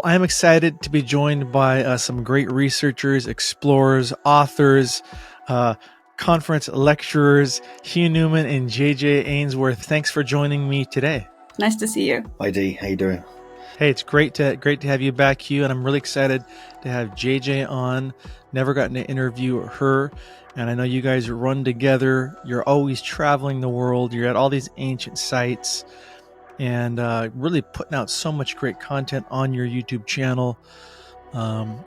Well, I'm excited to be joined by some great researchers, explorers, authors, conference lecturers, Hugh Newman and JJ Ainsworth. Thanks for joining me today. Nice to see you. Hi Dee, how you doing? Hey, it's great to have you back, Hugh, and I'm really excited to have JJ on. Never gotten to interview her, and I know you guys run together. You're always traveling the world. You're at all these ancient sites, and really putting out so much great content on your YouTube channel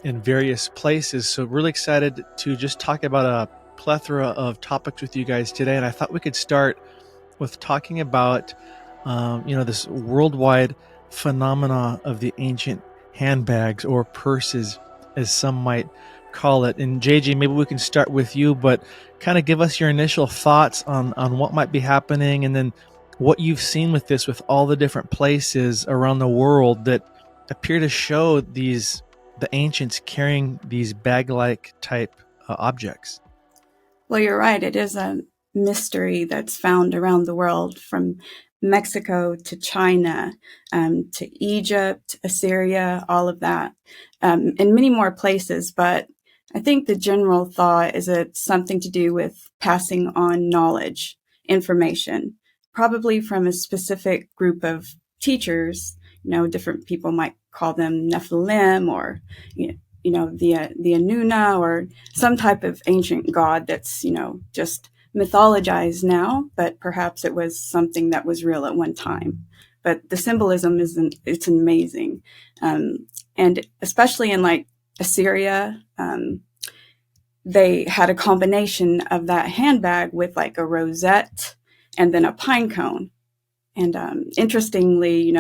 in various places. So really excited to just talk about a plethora of topics with you guys today. And I thought we could start with talking about, this worldwide phenomena of the ancient handbags or purses, as some might call it. And JJ, maybe we can start with you, but kind of give us your initial thoughts on what might be happening, and then what you've seen with this, with all the different places around the world that appear to show the ancients carrying these bag-like type objects. Well, you're right. It is a mystery that's found around the world, from Mexico to China, to Egypt, Assyria, all of that, and many more places. But I think the general thought is it's something to do with passing on knowledge, information, probably from a specific group of teachers. Different people might call them Nephilim, or the Anuna, or some type of ancient god that's just mythologized now, but perhaps it was something that was real at one time. But the symbolism it's amazing, and especially in like Assyria, they had a combination of that handbag with like a rosette and then a pine cone. And interestingly,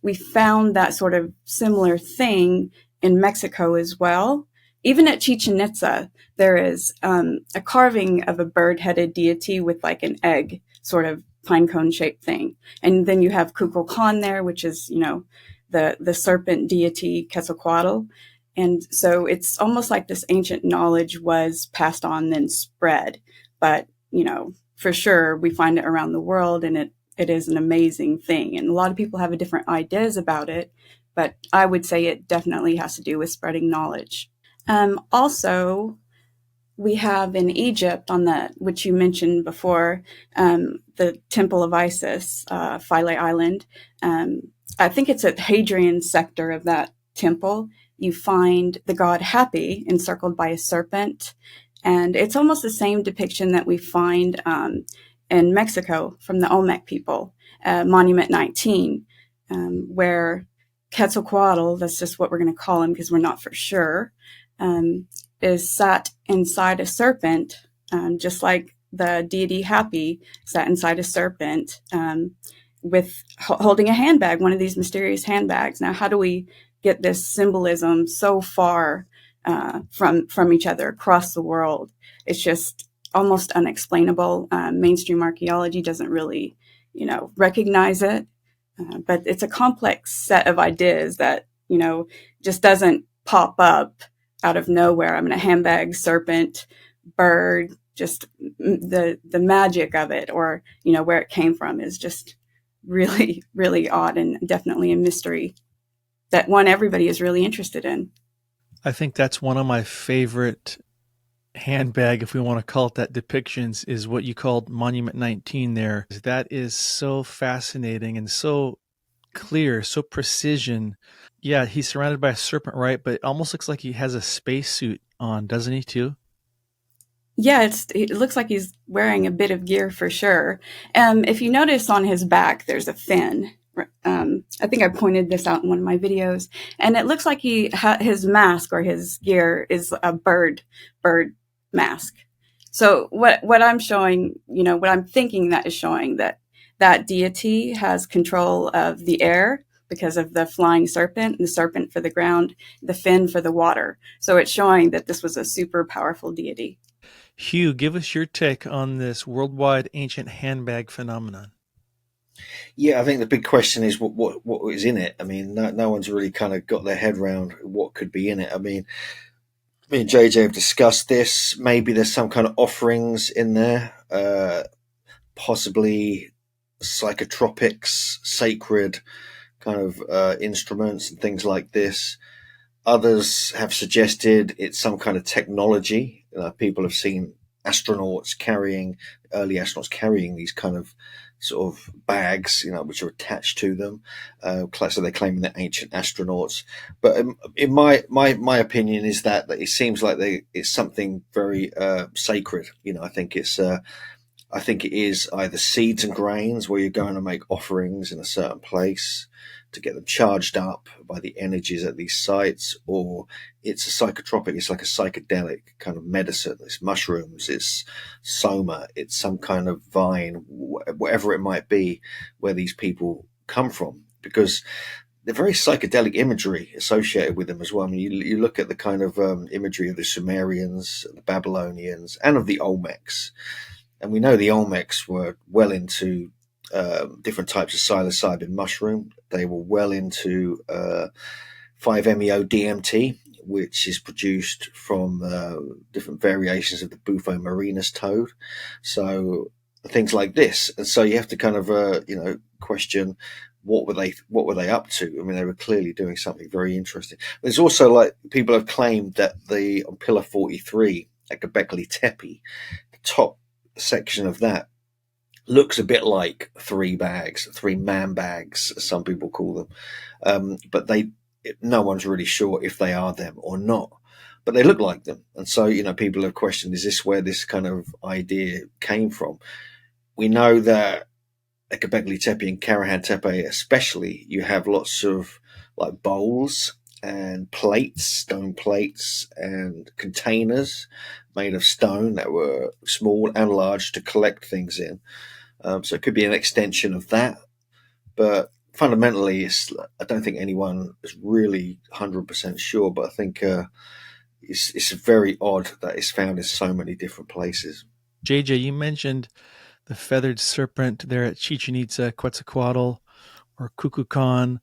we found that sort of similar thing in Mexico as well. Even at Chichen Itza, there is a carving of a bird-headed deity with like an egg sort of pine cone shaped thing. And then you have Kukulkan there, which is, the serpent deity Quetzalcoatl. And so it's almost like this ancient knowledge was passed on, then spread. But, for sure, we find it around the world, and it is an amazing thing. And a lot of people have different ideas about it, but I would say it definitely has to do with spreading knowledge. Also, we have in Egypt, which you mentioned before, the Temple of Isis, Philae Island. I think it's at Hadrian's sector of that temple. You find the god Hapi encircled by a serpent. And it's almost the same depiction that we find in Mexico from the Olmec people, Monument 19, where Quetzalcoatl, that's just what we're going to call him because we're not for sure, is sat inside a serpent, just like the deity Hapi sat inside a serpent, with holding a handbag, one of these mysterious handbags. Now, how do we get this symbolism so far from each other across the world? It's just almost unexplainable. Mainstream archaeology doesn't really, recognize it. But it's a complex set of ideas that, just doesn't pop up out of nowhere. I mean, a handbag, serpent, bird, just the magic of it, or, where it came from, is just really, really odd, and definitely a mystery that everybody is really interested in. I think that's one of my favorite handbag, if we want to call it that, depictions, is what you called Monument 19 there. That is so fascinating and so clear, so precision. Yeah, he's surrounded by a serpent, right? But it almost looks like he has a spacesuit on, doesn't he, too? Yeah, it looks like he's wearing a bit of gear for sure. If you notice on his back, there's a fin. I think I pointed this out in one of my videos, and it looks like his mask or his gear is a bird mask. So what I'm showing, what I'm thinking that is showing that deity has control of the air because of the flying serpent, the serpent for the ground, the fin for the water. So it's showing that this was a super powerful deity. Hugh, give us your take on this worldwide ancient handbag phenomenon. Yeah, I think the big question is what is in it. I mean, no one's really kind of got their head around what could be in it. I mean, me and JJ have discussed this. Maybe there's some kind of offerings in there, possibly psychotropics, sacred kind of instruments and things like this. Others have suggested it's some kind of technology. People have seen early astronauts carrying these kind of sort of bags, which are attached to them. So they're claiming they're ancient astronauts. But in my opinion is that it seems like it's something very sacred. I think it is either seeds and grains where you're going to make offerings in a certain place to get them charged up by the energies at these sites, or it's a psychotropic, it's like a psychedelic kind of medicine. It's mushrooms, it's soma, it's some kind of vine, whatever it might be, where these people come from, because they're very psychedelic imagery associated with them as well. I mean, you look at the kind of imagery of the Sumerians, the Babylonians, and of the Olmecs. And we know the Olmecs were well into different types of psilocybin mushroom. They were well into 5-MeO-DMT, which is produced from different variations of the Bufo marinus toad. So things like this. And so you have to kind of, question what were they up to? I mean, they were clearly doing something very interesting. There's also, like, people have claimed that on Pillar 43 at Göbekli Tepe, the top section of that looks a bit like three man bags, as some people call them, but no one's really sure if they are them or not, but they look like them. And so people have questioned, is this where this kind of idea came from? We know that at Göbekli Tepe and Karahan Tepe especially, you have lots of like bowls and plates, stone plates, and containers made of stone that were small and large to collect things in. So it could be an extension of that. But fundamentally, I don't think anyone is really 100% sure, but I think it's very odd that it's found in so many different places. JJ, you mentioned the feathered serpent there at Chichen Itza, Quetzalcoatl, or Kukulkan.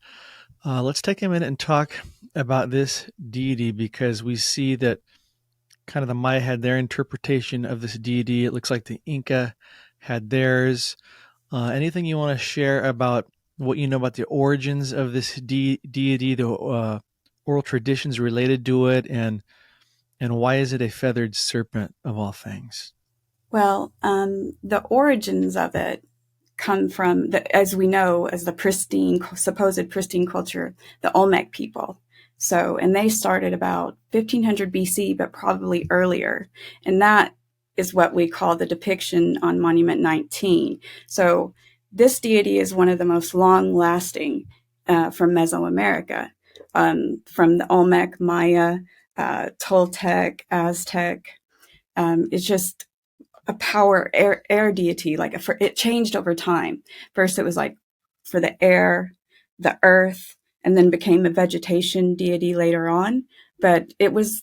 Let's take a minute and talk about this deity, because we see that kind of the Maya had their interpretation of this deity. It looks like the Inca had theirs. Anything you want to share about what you know about the origins of this deity, the oral traditions related to it, and why is it a feathered serpent of all things? Well, the origins of it come from, as we know, as the supposed pristine culture, the Olmec people. So, and they started about 1500 BC, but probably earlier. And that is what we call the depiction on Monument 19. So this deity is one of the most long-lasting from Mesoamerica, from the Olmec, Maya, Toltec, Aztec. It's just a power air deity. It changed over time. First, it was like for the air, the earth, and then became a vegetation deity later on. But it was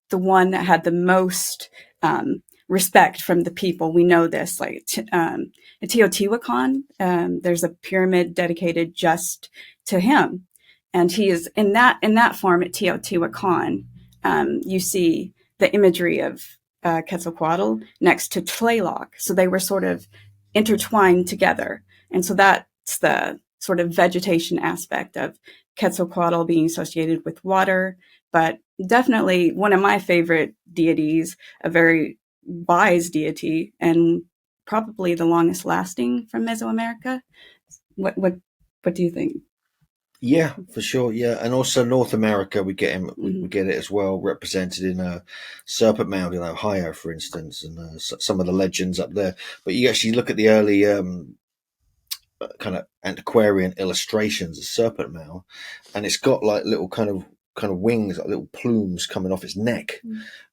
the one that had the most respect from the people. We know this. Like in Teotihuacan, there's a pyramid dedicated just to him, and he is in that form at Teotihuacan. You see the imagery of Quetzalcoatl next to Tlaloc. So they were sort of intertwined together. And so that's the sort of vegetation aspect of Quetzalcoatl being associated with water, but definitely one of my favorite deities, a very wise deity, and probably the longest lasting from Mesoamerica. What do you think? Yeah, for sure. Yeah, and also North America, we get him. We get it as well, represented in a Serpent Mound in Ohio, for instance, and some of the legends up there. But you actually look at the early kind of antiquarian illustrations of Serpent Mound, and it's got like little kind of wings, like little plumes coming off its neck.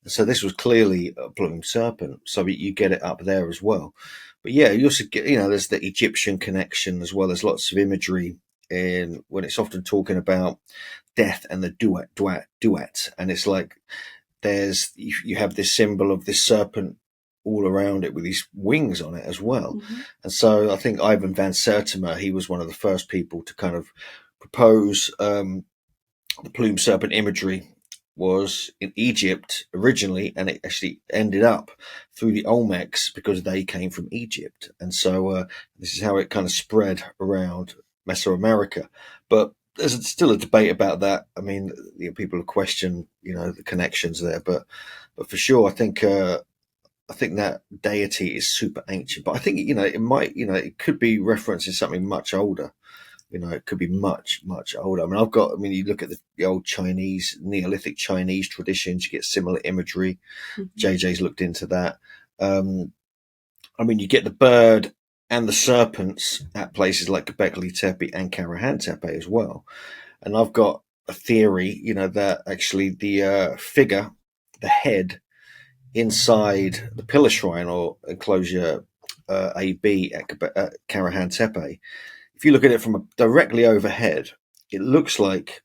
So this was clearly a plumed serpent. So you get it up there as well. But yeah, you also get, there's the Egyptian connection as well. There's lots of imagery in when it's often talking about death and the duet, and it's like you have this symbol of this serpent all around it with these wings on it as well. And so I think Ivan van Sertima, he was one of the first people to kind of propose the plume serpent imagery was in Egypt originally, and it actually ended up through the Olmecs because they came from Egypt, and so this is how it kind of spread around Mesoamerica. But there's still a debate about that. I mean, people have questioned, the connections there, but for sure, I think that deity is super ancient. But I think it could be referencing something much older. It could be much, much older. I mean, you look at the old Chinese, Neolithic Chinese traditions, you get similar imagery. Mm-hmm. JJ's looked into that. You get the bird and the serpents at places like Göbekli Tepe and Karahan Tepe as well. And I've got a theory, that actually the figure, the head inside the pillar shrine or enclosure AB at Karahan Tepe, if you look at it from directly overhead, it looks like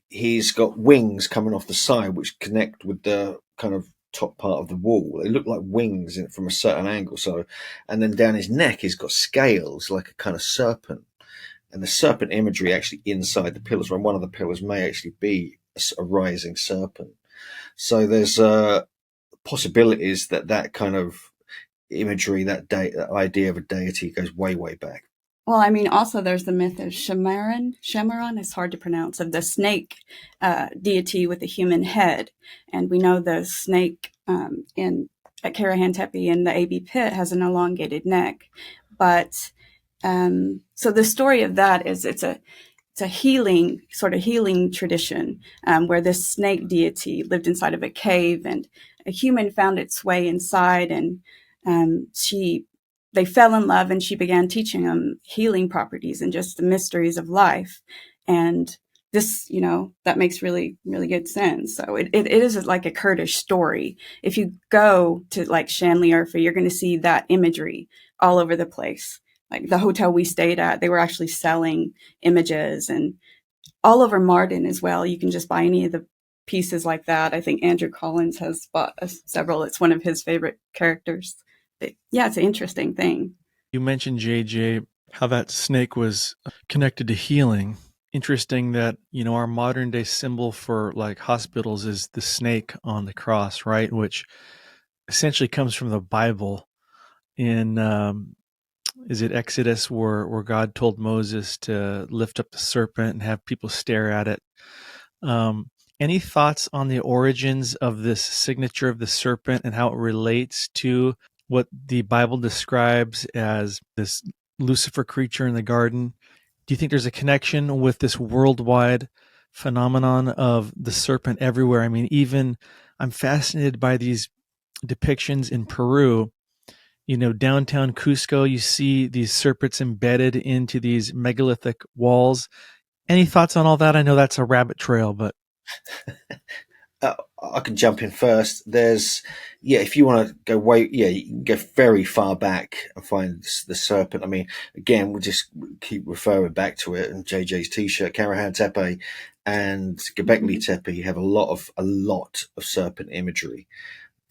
he's got wings coming off the side, which connect with the kind of top part of the wall. They look like wings from a certain angle. So, and then down his neck, he's got scales like a kind of serpent. And the serpent imagery actually inside the pillars, when one of the pillars may actually be a rising serpent. So there's possibilities that kind of imagery, that idea of a deity goes way, way back. Well, also there's the myth of Shemaran. Shemaran is hard to pronounce, of the snake deity with a human head. And we know the snake at Karahan Tepe in the AB pit has an elongated neck. But so the story of that is it's a healing tradition where this snake deity lived inside of a cave, and a human found its way inside, and they fell in love, and she began teaching them healing properties and just the mysteries of life. And this, that makes really, really good sense. So it is like a Kurdish story. If you go to like Shanliurfa, you're going to see that imagery all over the place. Like the hotel we stayed at, they were actually selling images, and all over Mardin as well. You can just buy any of the pieces like that. I think Andrew Collins has bought several. It's one of his favorite characters. Yeah, it's an interesting thing. You mentioned, JJ, how that snake was connected to healing. Interesting that, our modern day symbol for like hospitals is the snake on the cross, right? Which essentially comes from the Bible in, is it Exodus, where God told Moses to lift up the serpent and have people stare at it. Any thoughts on the origins of this signature of the serpent and how it relates to what the Bible describes as this Lucifer creature in the garden? Do you think there's a connection with this worldwide phenomenon of the serpent everywhere? Even I'm fascinated by these depictions in Peru. Downtown Cusco, you see these serpents embedded into these megalithic walls. Any thoughts on all that? I know that's a rabbit trail, but I can jump in first. If you want to go you can go very far back and find the serpent. Again, we'll just keep referring back to it. And JJ's T-shirt, Karahan Tepe and Göbekli Tepe have a lot of serpent imagery,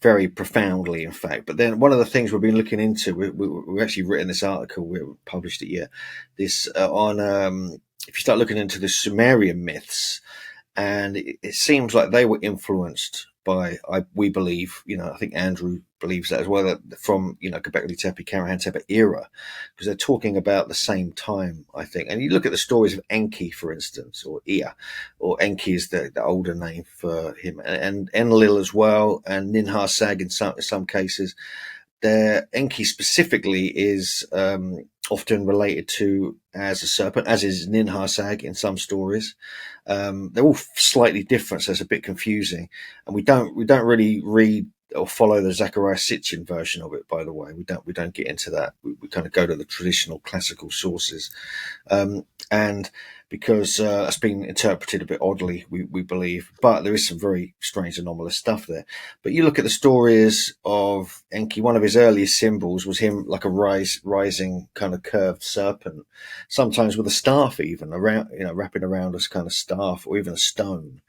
very profoundly, in fact. But then one of the things we've been looking into, we've actually written this article, we published it here. This on if you start looking into the Sumerian myths. And it seems like they were influenced by, we believe, I think Andrew believes that as well, that from, Göbekli Tepe, Karahan Tepe era, because they're talking about the same time, I think. And you look at the stories of Enki, for instance, or Ea, or Enki is the older name for him, and Enlil as well, and Ninhursag in some cases. Enki specifically is often related to as a serpent, as is Ninhursag in some stories. They're all slightly different, so it's a bit confusing. And we don't really read or follow the Zechariah Sitchin version of it, by the way. We don't get into that. We kind of go to the traditional classical sources. And because it's been interpreted a bit oddly, we believe, but there is some very strange, anomalous stuff there. But you look at the stories of Enki, one of his earliest symbols was him like a rising kind of curved serpent, sometimes with a staff even around, wrapping around as kind of staff or even a stone,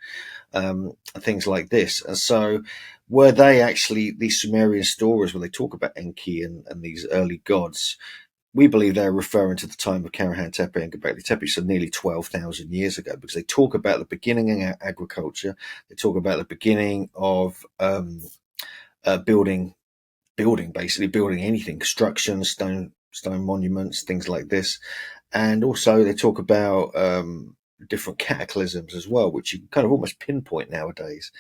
things like this. And so were they actually these Sumerian stories where they talk about Enki and these early gods? We believe they're referring to the time of Karahan Tepe and Göbekli Tepe, so nearly 12,000 years ago, because they talk about the beginning of agriculture. They talk about the beginning of building anything, construction, stone monuments, things like this. and also they talk about different cataclysms as well, which you can kind of almost pinpoint nowadays.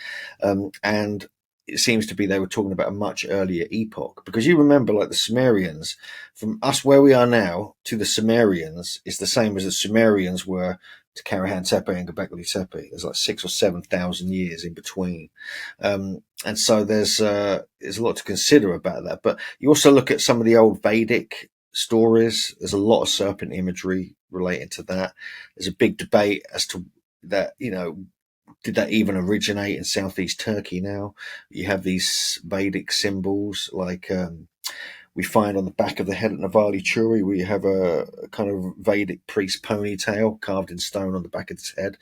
And it seems to be they were talking about a much earlier epoch, because you remember, like, the Sumerians, from us where we are now to the Sumerians is the same as the Sumerians were to Karahan Tepe and Göbekli Tepe. There's like 6,000 or 7,000 years in between, and so there's a lot to consider about that. But you also look at some of the old Vedic stories. There's a lot of serpent imagery relating to that. There's a big debate as to that, did that even originate in southeast Turkey now? You have these Vedic symbols, like we find on the back of the head at Navali Churi, where you have a kind of Vedic priest ponytail carved in stone on the back of his head.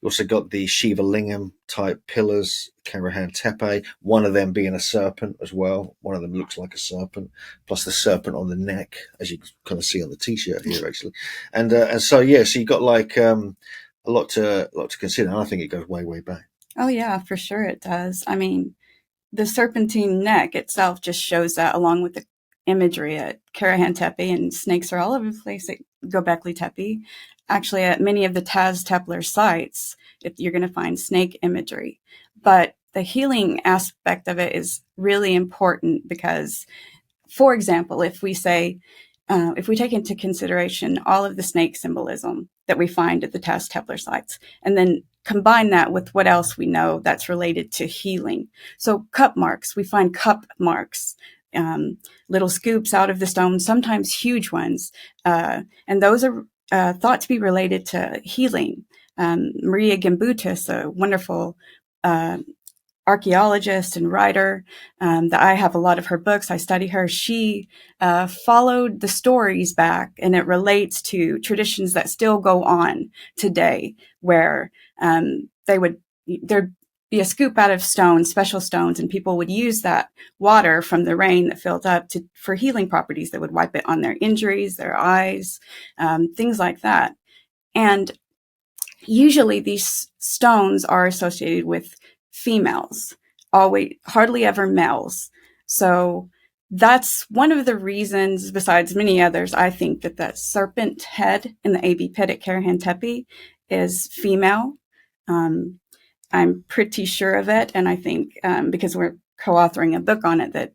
You also got the Shiva Lingam type pillars, Karahan Tepe, one of them being a serpent as well. One of them looks like a serpent, plus the serpent on the neck, as you kind of see on the t-shirt here, actually. And so you got like a lot to consider. And I think it goes way, way back. Oh yeah, for sure it does. I mean, the serpentine neck itself just shows that, along with the imagery at Karahan Tepe, and snakes are all over the place at Göbekli Tepe. Actually, at many of the Tpillar sites, you're going to find snake imagery. But the healing aspect of it is really important because, for example, if we take into consideration all of the snake symbolism that we find at the Tpillar sites, and then combine that with what else we know that's related to healing. So cup marks, we find cup marks, little scoops out of the stone, sometimes huge ones. And those are thought to be related to healing. Maria Gimbutas, a wonderful archaeologist and writer, that I have a lot of her books. I study her. She followed the stories back, and it relates to traditions that still go on today, where there'd be a scoop out of stones, special stones, and people would use that water from the rain that filled up for healing properties. They would wipe it on their injuries, their eyes, things like that. And usually these stones are associated with females, hardly ever males. So that's one of the reasons, besides many others, I think that serpent head in the AB pit at Karahan Tepe is female. I'm pretty sure of it, and I think because we're co-authoring a book on it, that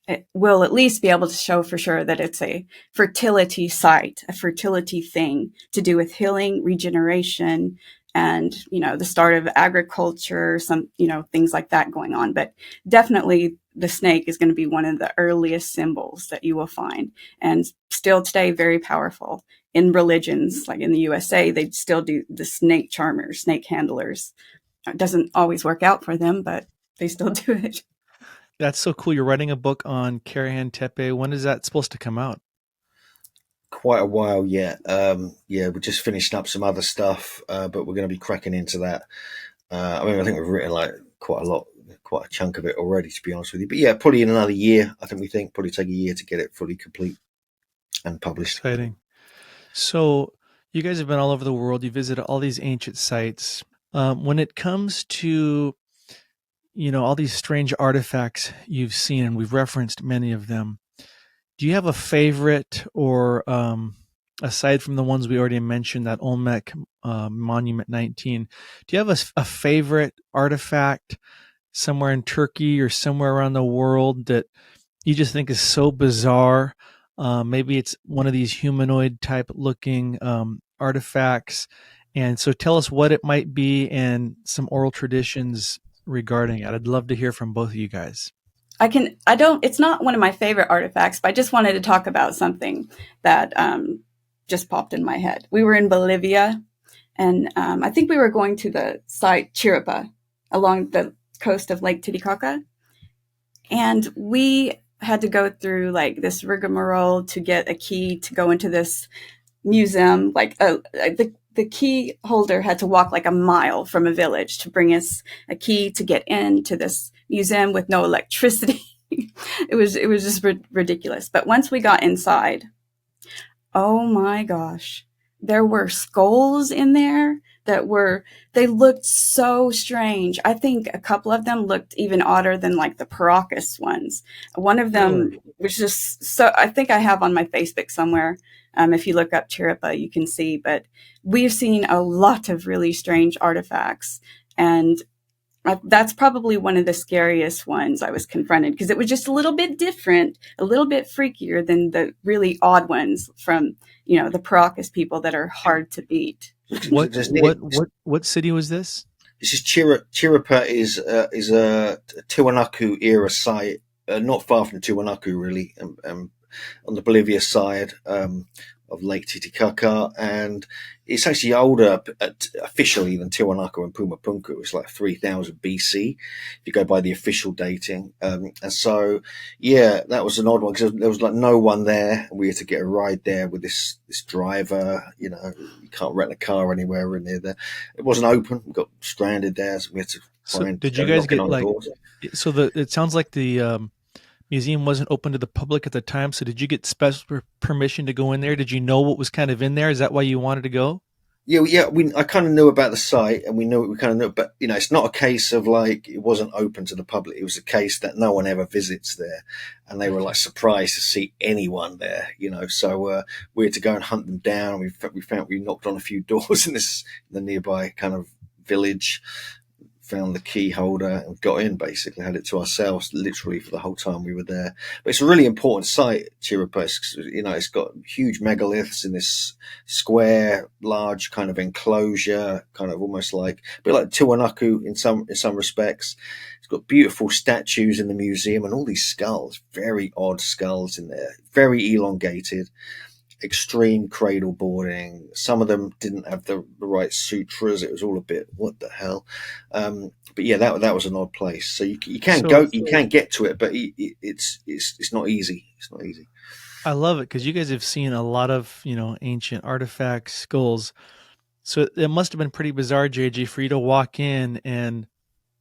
it will at least be able to show for sure that it's a fertility site, a fertility thing to do with healing, regeneration, and the start of agriculture, some things like that going on. But definitely the snake is going to be one of the earliest symbols that you will find, and still today very powerful in religions. Like in the USA, they still do the snake charmers, snake handlers. It doesn't always work out for them, but they still do it. That's so cool. You're writing a book on Karahan Tepe. When is that supposed to come out? Quite a while yet. We're just finishing up some other stuff, but we're going to be cracking into that. I think we've written like quite a chunk of it already, to be honest with you. But yeah, probably in another year. I think probably take a year to get it fully complete and published. Exciting. So you guys have been all over the world. You visited all these ancient sites. When it comes to, all these strange artifacts you've seen, and we've referenced many of them, do you have a favorite, or aside from the ones we already mentioned, that Olmec Monument 19, do you have a favorite artifact somewhere in Turkey or somewhere around the world that you just think is so bizarre? Maybe it's one of these humanoid type looking artifacts. And so tell us what it might be and some oral traditions regarding it. I'd love to hear from both of you guys. It's not one of my favorite artifacts, but I just wanted to talk about something that just popped in my head. We were in Bolivia, and I think we were going to the site Chiripa along the coast of Lake Titicaca. And we had to go through like this rigmarole to get a key to go into this museum. Like the key holder had to walk like a mile from a village to bring us a key to get into this museum with no electricity. It was just ridiculous. But once we got inside, oh my gosh, there were skulls in there that they looked so strange. I think a couple of them looked even odder than like the Paracas ones. One of them was just so, I think I have on my Facebook somewhere. If you look up Chiripa, you can see, but we've seen a lot of really strange artifacts. And that's probably one of the scariest ones I was confronted, because it was just a little bit different, a little bit freakier than the really odd ones from, the Paracas people that are hard to beat. What city was this? This is Chiripa is a Tiwanaku era site, not far from Tiwanaku, really, on the Bolivia side of Lake Titicaca, and it's actually older officially than Tiwanaku and Pumapunku. It's like 3000 BC if you go by the official dating. And so, yeah, that was an odd one because there was like no one there. We had to get a ride there with this driver. You can't rent a car anywhere near there. It wasn't open. We got stranded there, so we had to find. So did you guys get like? So it sounds like the museum wasn't open to the public at the time. So did you get special permission to go in there? Did you know what was kind of in there? Is that why you wanted to go? Yeah. I kind of knew about the site, and we kind of knew, but it's not a case of like it wasn't open to the public. It was a case that no one ever visits there, and they were like surprised to see anyone there. So we had to go and hunt them down. We knocked on a few doors in the nearby kind of village. Found the key holder and got in, basically had it to ourselves literally for the whole time we were there. But it's a really important site, Chiripa. It's got huge megaliths in this square, large kind of enclosure, kind of almost like a bit like Tiwanaku in some respects. It's got beautiful statues in the museum and all these skulls, very odd skulls in there, very elongated. Extreme cradle boarding. Some of them didn't have the right sutras. It was all a bit, what the hell? But yeah, that was an odd place. So you can get to it, but it's not easy. It's not easy. I love it because you guys have seen a lot of ancient artifacts, skulls. So it must have been pretty bizarre, JJ, for you to walk in and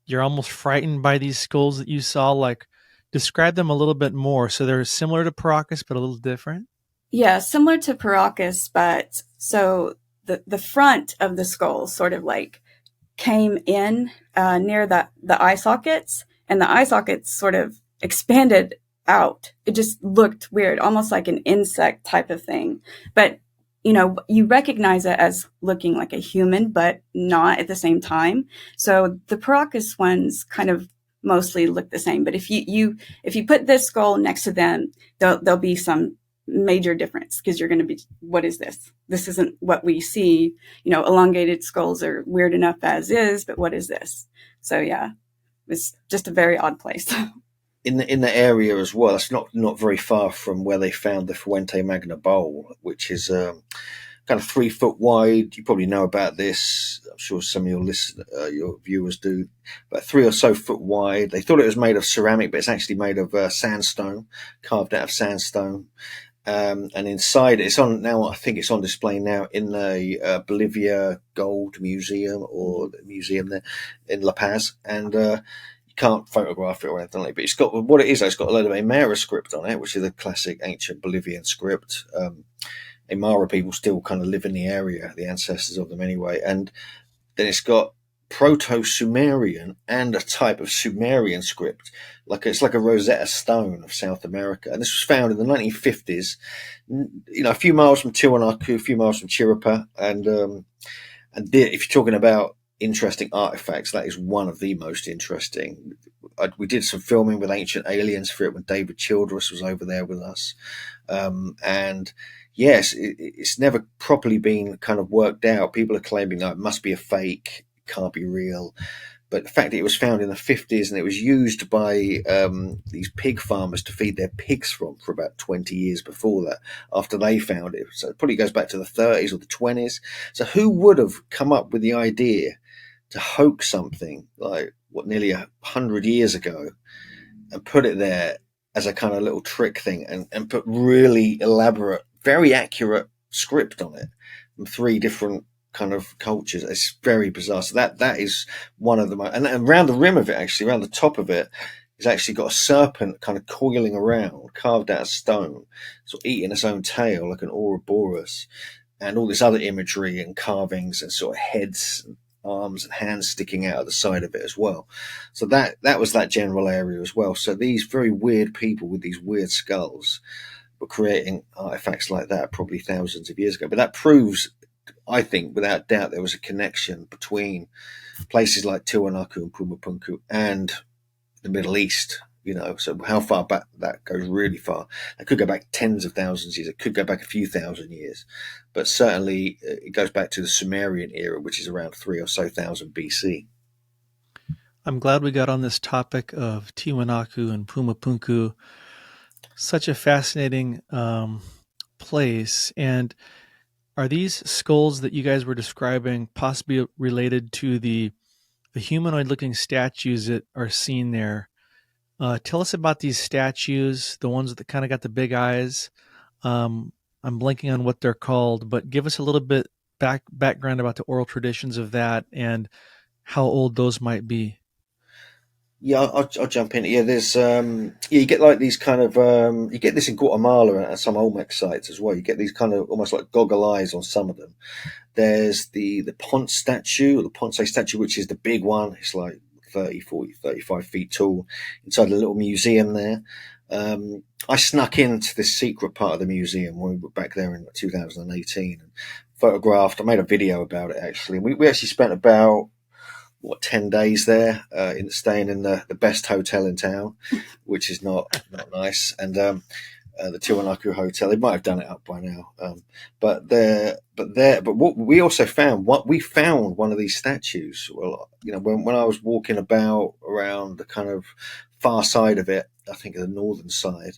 you're almost frightened by these skulls that you saw. Like, describe them a little bit more. So they're similar to Paracas, but a little different. Yeah, similar to Paracas, but so the front of the skull sort of like came in near the eye sockets, and the eye sockets sort of expanded out. It just looked weird, almost like an insect type of thing. But you recognize it as looking like a human, but not at the same time. So the Paracas ones kind of mostly look the same. But if you put this skull next to them, there'll be some major difference, because you're going to be, what is this? This isn't what we see. Elongated skulls are weird enough as is, but what is this? So yeah, it's just a very odd place. In the area as well, it's not very far from where they found the Fuente Magna bowl, which is kind of 3 foot wide. You probably know about this. I'm sure some of your viewers do. About 3 or so foot wide. They thought it was made of ceramic, but it's actually made of sandstone, carved out of sandstone. And inside it's on now. I think it's on display now in the Bolivia Gold Museum, or the museum there in La Paz. And you can't photograph it or anything like that. But it's got what it is. It's got a load of Aymara script on it, which is a classic ancient Bolivian script. Aymara people still kind of live in the area, the ancestors of them anyway. And then it's got Proto-Sumerian and a type of Sumerian script, it's like a Rosetta Stone of South America. And this was found in the 1950s, a few miles from Tiwanaku, a few miles from Chiripa. And if you're talking about interesting artifacts, that is one of the most interesting. We did some filming with Ancient Aliens for it when David Childress was over there with us. And yes, it's never properly been kind of worked out. People are claiming that it must be a fake, can't be real. But the fact that it was found in the 50s and it was used by these pig farmers to feed their pigs for about 20 years before that, after they found it. So it probably goes back to the 30s or the 20s. So who would have come up with the idea to hoax something like nearly 100 years ago and put it there as a kind of little trick thing and put really elaborate, very accurate script on it from 3 different kind of cultures? It's very bizarre. So that is one of the most, and around the rim of it, actually around the top of it, it's actually got a serpent kind of coiling around, carved out of stone, sort of eating its own tail like an Ouroboros. and all this other imagery and carvings and sort of heads, and arms and hands sticking out of the side of it as well. So that was that general area as well. So these very weird people with these weird skulls were creating artifacts like that probably thousands of years ago. But that proves, I think, without doubt, there was a connection between places like Tiwanaku and Pumapunku and the Middle East. So how far back that goes, really far. It could go back tens of thousands of years. It could go back a few thousand years. But certainly it goes back to the Sumerian era, which is around 3 or so thousand BC. I'm glad we got on this topic of Tiwanaku and Pumapunku. Such a fascinating place. And are these skulls that you guys were describing possibly related to the humanoid-looking statues that are seen there? Tell us about these statues, the ones that kind of got the big eyes. I'm blanking on what they're called, but give us a little bit background about the oral traditions of that and how old those might be. Yeah, I'll jump in. Yeah, there's you get like these kind of you get this in Guatemala and some Olmec sites as well. You get these kind of almost like goggle eyes on some of them. There's the Ponce statue, or the Ponce statue, which is the big one. It's like 30, 40, 35 feet tall inside a little museum there. I snuck into this secret part of the museum when we were back there in 2018 and photographed. I made a video about it actually. We actually spent about 10 days there, staying in the best hotel in town, which is not nice. And the Tiwanaku Hotel, they might have done it up by now. But what we also found, one of these statues. Well, when I was walking about around the kind of far side of it, I think the northern side,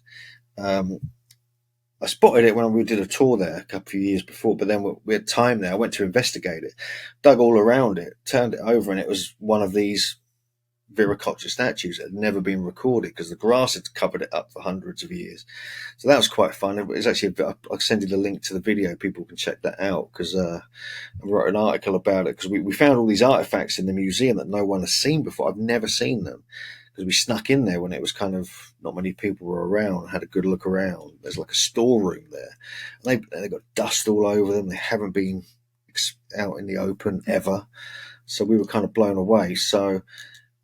I spotted it when we did a tour there a couple of years before, but then we had time there. I went to investigate it, dug all around it, turned it over, and it was one of these Viracocha statues that had never been recorded because the grass had covered it up for hundreds of years. So that was quite fun. It was actually, I'll send you the link to the video. People can check that out because I wrote an article about it because we found all these artifacts in the museum that no one has seen before. I've never seen them because we snuck in there when it was kind of not many people were around, had a good look around. There's like a storeroom there. And they got dust all over them. They haven't been out in the open ever. So we were kind of blown away. So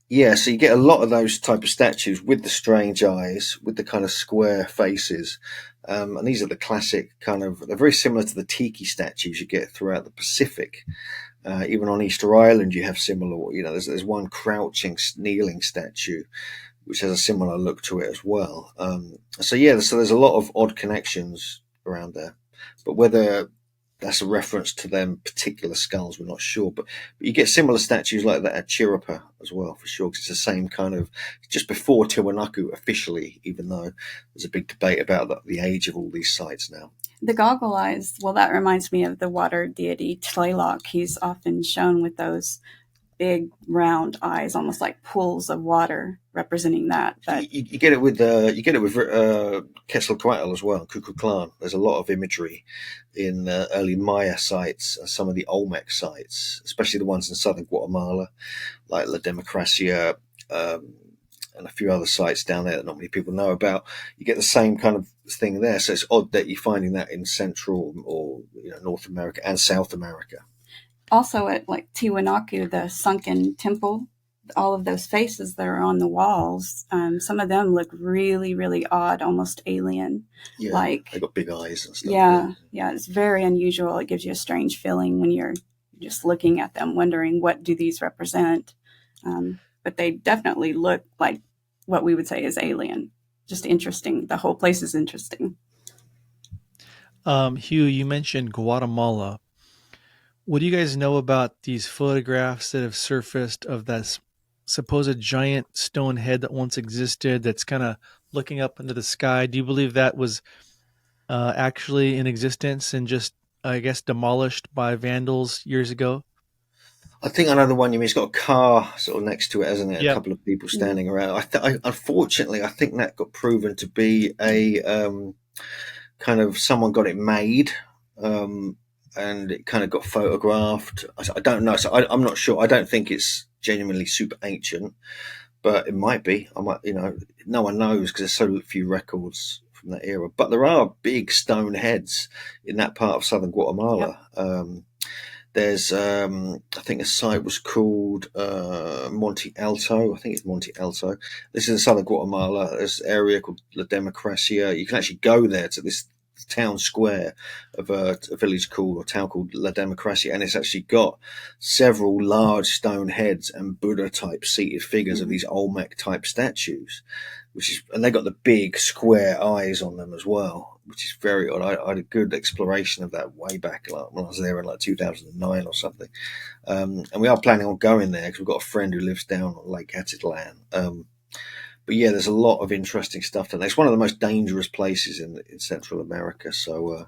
yeah, so you get a lot of those type of statues with the strange eyes, with the kind of square faces. And these are the classic kind of, they're very similar to the tiki statues you get throughout the Pacific. Even on Easter Island, you have similar, there's one crouching, kneeling statue, which has a similar look to it as well. So there's a lot of odd connections around there. But whether that's a reference to them particular skulls, we're not sure. But you get similar statues like that at Chirapa as well, for sure, because it's the same kind of, just before Tiwanaku officially, even though there's a big debate about the age of all these sites now. The goggle eyes, well, that reminds me of the water deity Tlaloc. He's often shown with those big round eyes, almost like pools of water, representing that. But you get it with Quetzalcoatl as well, Kukulkan. There's a lot of imagery in early Maya sites, some of the Olmec sites, especially the ones in southern Guatemala, like La Democracia, and a few other sites down there that not many people know about. You get the same kind of thing there. So it's odd that you're finding that in Central or North America and South America. Also at like Tiwanaku, the sunken temple, all of those faces that are on the walls, some of them look really, really odd, almost alien. Yeah, like they got big eyes and stuff. Yeah, it's very unusual. It gives you a strange feeling when you're just looking at them, wondering what do these represent. But they definitely look like what we would say is alien. Just interesting. The whole place is interesting. Hugh, you mentioned Guatemala. What do you guys know about these photographs that have surfaced of that supposed giant stone head that once existed that's kind of looking up into the sky? Do you believe that was actually in existence and just, I guess, demolished by vandals years ago? I think I know the one you mean. It's got a car sort of next to it, hasn't it? Yep. A couple of people standing around. Unfortunately, I think that got proven to be a kind of, someone got it made, and it kind of got photographed. I don't know. So I'm not sure. I don't think it's genuinely super ancient, but it might be. I might, no one knows because there's so few records from from that era. But there are big stone heads in that part of southern Guatemala. Yep. There's, I think a site was called Monte Alto. I think it's Monte Alto. This is in southern Guatemala. There's an area called La Democracia. You can actually go there to this town square of a village called, or town called La Democracia, and it's actually got several large stone heads and Buddha type seated figures of these Olmec type statues, and they got the big square eyes on them as well, which is very odd. I had a good exploration of that way back when I was there in like 2009 or something, and we are planning on going there because we've got a friend who lives down on Lake Atitlan. But yeah, there's a lot of interesting stuff down there. It's one of the most dangerous places in Central America, so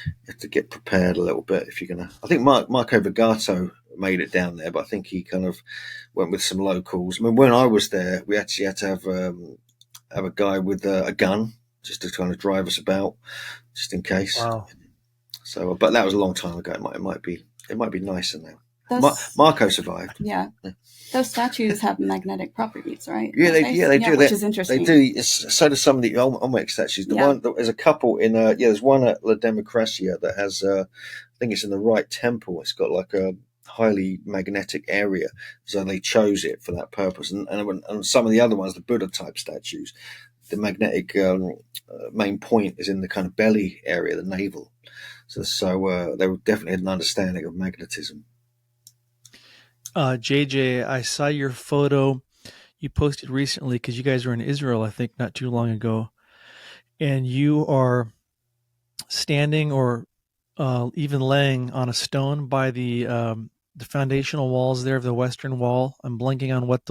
you have to get prepared a little bit if you're gonna. I think Marco Vergato made it down there, but I think he kind of went with some locals. I mean, when I was there, we actually had to have a guy with a gun just to kind of drive us about, just in case. Wow. So, but that was a long time ago. It might be nicer now. Marco survived. Yeah. Those statues have magnetic properties, right? Yeah, they do. Which is interesting. They do. So do some of the Olmec statues. There's a couple in. There's one at La Democracia that has. I think it's in the right temple. It's got like a highly magnetic area, so they chose it for that purpose. And some of the other ones, the Buddha type statues, the magnetic main point is in the kind of belly area, the navel. So they definitely had an understanding of magnetism. JJ, I saw your photo you posted recently because you guys were in Israel, I think, not too long ago, and you are standing or even laying on a stone by the foundational walls there of the Western Wall. I'm blanking on what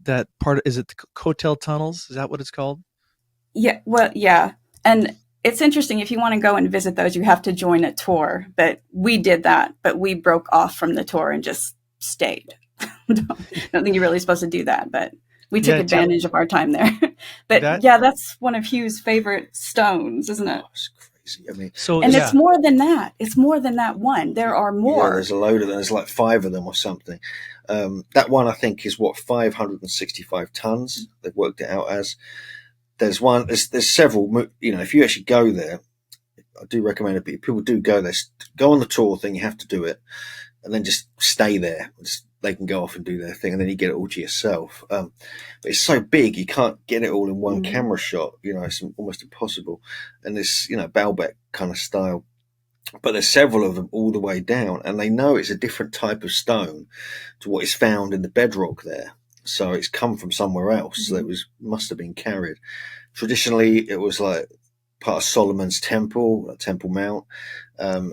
that part is. It the Kotel tunnels? Is that what it's called? Yeah. Well, yeah, and it's interesting. If you want to go and visit those, you have to join a tour. But we did that, but we broke off from the tour and just stayed. don't think you're really supposed to do that, but we took advantage of our time there. But that's one of Hugh's favorite stones, isn't it? Oh, it's crazy. I mean, it's more than that. It's more than that one. There are more. Yeah, there's a load of them. There's like 5 of them or something. That one I think is 565 tons. They've worked it out as. There's one. There's several. If you actually go there, I do recommend it. But if people do go there, go on the tour thing. You have to do it. And then just stay there. They can go off and do their thing, and then you get it all to yourself. But it's so big, you can't get it all in one camera shot. It's almost impossible. And it's Baalbek kind of style. But there's several of them all the way down, and they know it's a different type of stone to what is found in the bedrock there. So it's come from somewhere else. So it must have been carried. Traditionally, it was like part of Solomon's temple, Temple Mount.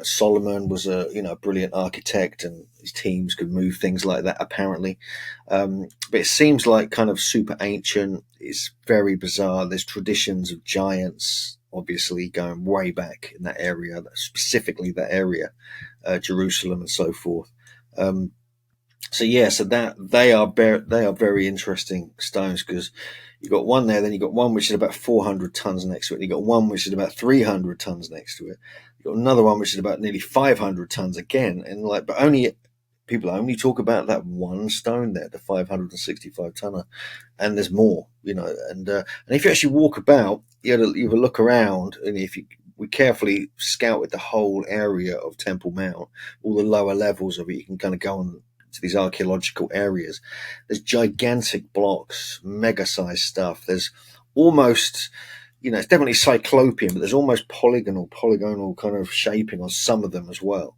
Solomon was a brilliant architect, and his teams could move things like that apparently. But it seems like kind of super ancient. It's very bizarre. There's traditions of giants, obviously going way back in that area, specifically that area, Jerusalem and so forth. So that they are very interesting stones, because you got one there, then you got one which is about 400 tons next to it. You got one which is about 300 tons next to it. You got another one which is about nearly 500 tons again, and but people only talk about that one stone there, the 565 tonner, and there's more, And if you actually walk about, you have to look around, and we carefully scouted the whole area of Temple Mount, all the lower levels of it. You can kind of go on to these archaeological areas. There's gigantic blocks, mega-sized stuff. There's almost, it's definitely cyclopean, but there's almost polygonal kind of shaping on some of them as well.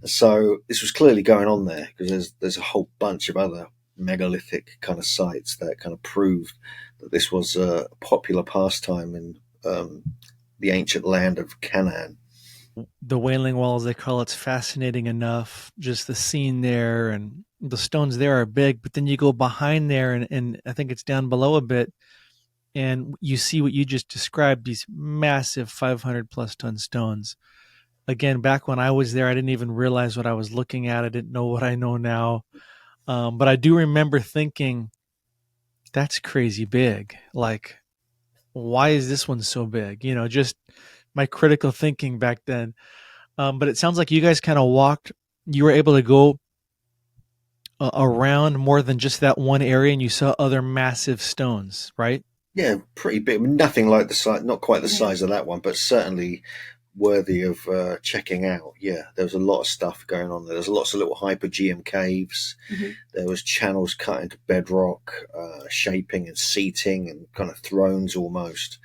So this was clearly going on there, because there's a whole bunch of other megalithic kind of sites that kind of proved that this was a popular pastime in the ancient land of Canaan. The Wailing Wall, as they call it's fascinating enough. Just the scene there, and the stones there are big, but then you go behind there, and I think it's down below a bit, and you see what you just described, these massive 500 plus ton stones. Again, back when I was there, I didn't even realize what I was looking at. I didn't know what I know now. But I do remember thinking, that's crazy big. Like, why is this one so big? Just my critical thinking back then. But it sounds like you guys kind of you were able to go around more than just that one area, and you saw other massive stones, right? Yeah, pretty big. I mean, nothing like the size, not quite the Yeah. size of that one, but certainly worthy of checking out. Yeah, there was a lot of stuff going on there. There's lots of little hypogeum caves. Mm-hmm. There was channels cut into bedrock, shaping and seating and kind of thrones almost